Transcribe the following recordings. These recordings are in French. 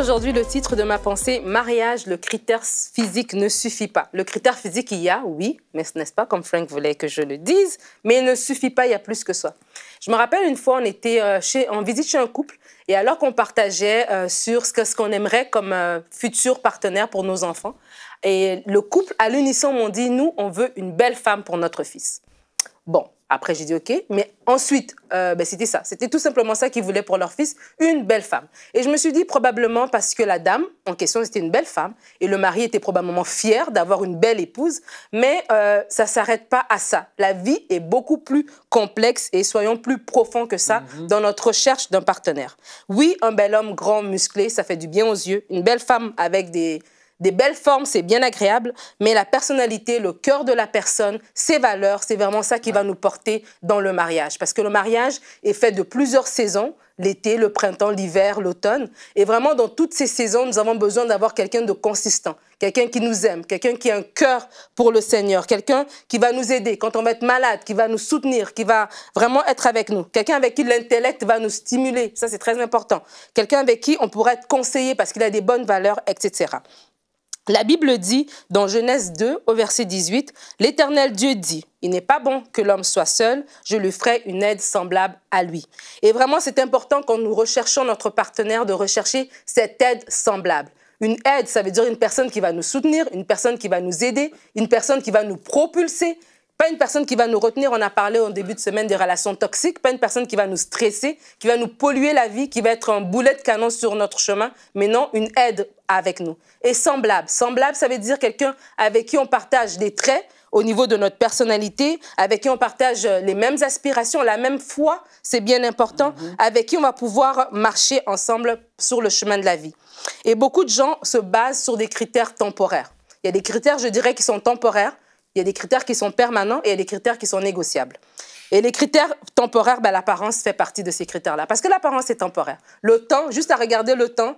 aujourd'hui le titre de ma pensée, mariage, le critère physique ne suffit pas. Le critère physique, il y a, oui, mais ce n'est pas comme Frank voulait que je le dise, mais il ne suffit pas, il y a plus que ça. Je me rappelle une fois, on était en visite chez un couple, et alors qu'on partageait sur ce qu'on aimerait comme futur partenaire pour nos enfants, et le couple, à l'unisson, m'ont dit, nous, on veut une belle femme pour notre fils. Bon. Après, j'ai dit OK, mais ensuite, c'était ça. C'était tout simplement ça qu'ils voulaient pour leur fils, une belle femme. Et je me suis dit probablement parce que la dame en question, c'était une belle femme et le mari était probablement fier d'avoir une belle épouse, mais ça ne s'arrête pas à ça. La vie est beaucoup plus complexe et soyons plus profonds que ça dans notre recherche d'un partenaire. Oui, un bel homme grand, musclé, ça fait du bien aux yeux. Une belle femme avec des belles formes, c'est bien agréable, mais la personnalité, le cœur de la personne, ses valeurs, c'est vraiment ça qui va nous porter dans le mariage. Parce que le mariage est fait de plusieurs saisons, l'été, le printemps, l'hiver, l'automne. Et vraiment, dans toutes ces saisons, nous avons besoin d'avoir quelqu'un de consistant, quelqu'un qui nous aime, quelqu'un qui a un cœur pour le Seigneur, quelqu'un qui va nous aider quand on va être malade, qui va nous soutenir, qui va vraiment être avec nous, quelqu'un avec qui l'intellect va nous stimuler, ça c'est très important, quelqu'un avec qui on pourra être conseillé parce qu'il a des bonnes valeurs, etc. La Bible dit, dans Genèse 2, au verset 18, « L'Éternel Dieu dit, il n'est pas bon que l'homme soit seul, je lui ferai une aide semblable à lui. » Et vraiment, c'est important quand nous recherchons notre partenaire de rechercher cette aide semblable. Une aide, ça veut dire une personne qui va nous soutenir, une personne qui va nous aider, une personne qui va nous propulser, pas une personne qui va nous retenir. On a parlé au début de semaine des relations toxiques, pas une personne qui va nous stresser, qui va nous polluer la vie, qui va être un boulet de canon sur notre chemin, mais non, une aide avec nous. Et semblable. Semblable, ça veut dire quelqu'un avec qui on partage des traits au niveau de notre personnalité, avec qui on partage les mêmes aspirations, la même foi, c'est bien important, avec qui on va pouvoir marcher ensemble sur le chemin de la vie. Et beaucoup de gens se basent sur des critères temporaires. Il y a des critères, je dirais, qui sont temporaires, il y a des critères qui sont permanents et il y a des critères qui sont négociables. Et les critères temporaires, l'apparence fait partie de ces critères-là. Parce que l'apparence est temporaire. Le temps, juste à regarder le temps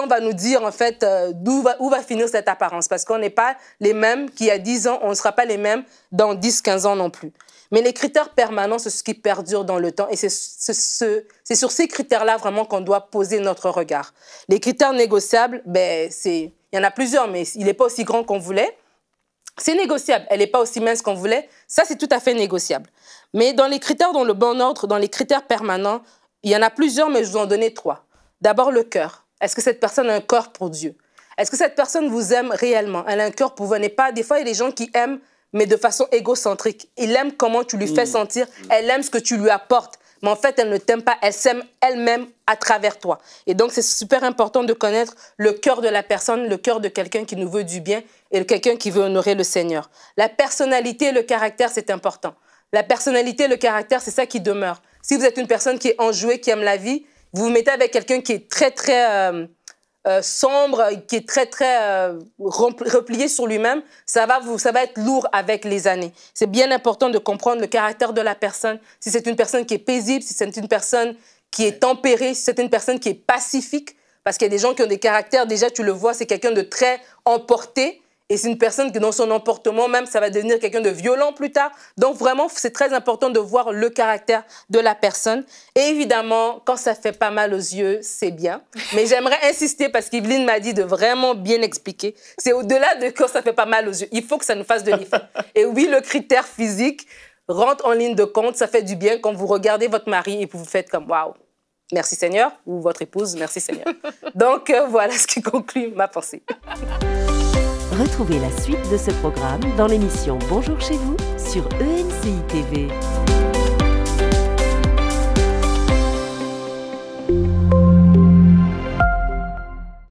va nous dire en fait où va finir cette apparence. Parce qu'on n'est pas les mêmes qu'il y a 10 ans, on ne sera pas les mêmes dans 10, 15 ans non plus. Mais les critères permanents, c'est ce qui perdure dans le temps. Et c'est sur ces critères-là vraiment qu'on doit poser notre regard. Les critères négociables, il y en a plusieurs, mais il n'est pas aussi grand qu'on voulait. C'est négociable. Elle n'est pas aussi mince qu'on voulait. Ça, c'est tout à fait négociable. Mais dans les critères, dans le bon ordre, dans les critères permanents, il y en a plusieurs, mais je vous en donner 3. D'abord, le cœur. Est-ce que cette personne a un cœur pour Dieu? Est-ce que cette personne vous aime réellement? Elle a un cœur pour vous. Des fois, il y a des gens qui aiment, mais de façon égocentrique. Il aime comment tu lui fais sentir. Elle aime ce que tu lui apportes. Mais en fait, elle ne t'aime pas, elle s'aime elle-même à travers toi. Et donc, c'est super important de connaître le cœur de la personne, le cœur de quelqu'un qui nous veut du bien et quelqu'un qui veut honorer le Seigneur. La personnalité et le caractère, c'est important. La personnalité et le caractère, c'est ça qui demeure. Si vous êtes une personne qui est enjouée, qui aime la vie, vous vous mettez avec quelqu'un qui est très, très sombre, qui est très, très replié sur lui-même, ça va être lourd avec les années. C'est bien important de comprendre le caractère de la personne. Si c'est une personne qui est paisible, si c'est une personne qui est tempérée, si c'est une personne qui est pacifique, parce qu'il y a des gens qui ont des caractères, déjà tu le vois, c'est quelqu'un de très emporté, et c'est une personne qui dans son emportement même, ça va devenir quelqu'un de violent plus tard. Donc vraiment, c'est très important de voir le caractère de la personne. Et évidemment, quand ça fait pas mal aux yeux, c'est bien. Mais j'aimerais insister, parce qu'Yveline m'a dit de vraiment bien expliquer, c'est au-delà de quand ça fait pas mal aux yeux. Il faut que ça nous fasse de l'effet. Et oui, le critère physique rentre en ligne de compte, ça fait du bien quand vous regardez votre mari et vous faites comme « Waouh, merci Seigneur » ou votre épouse « Merci Seigneur ». Donc voilà ce qui conclut ma pensée. Retrouvez la suite de ce programme dans l'émission Bonjour chez vous sur ENCI TV.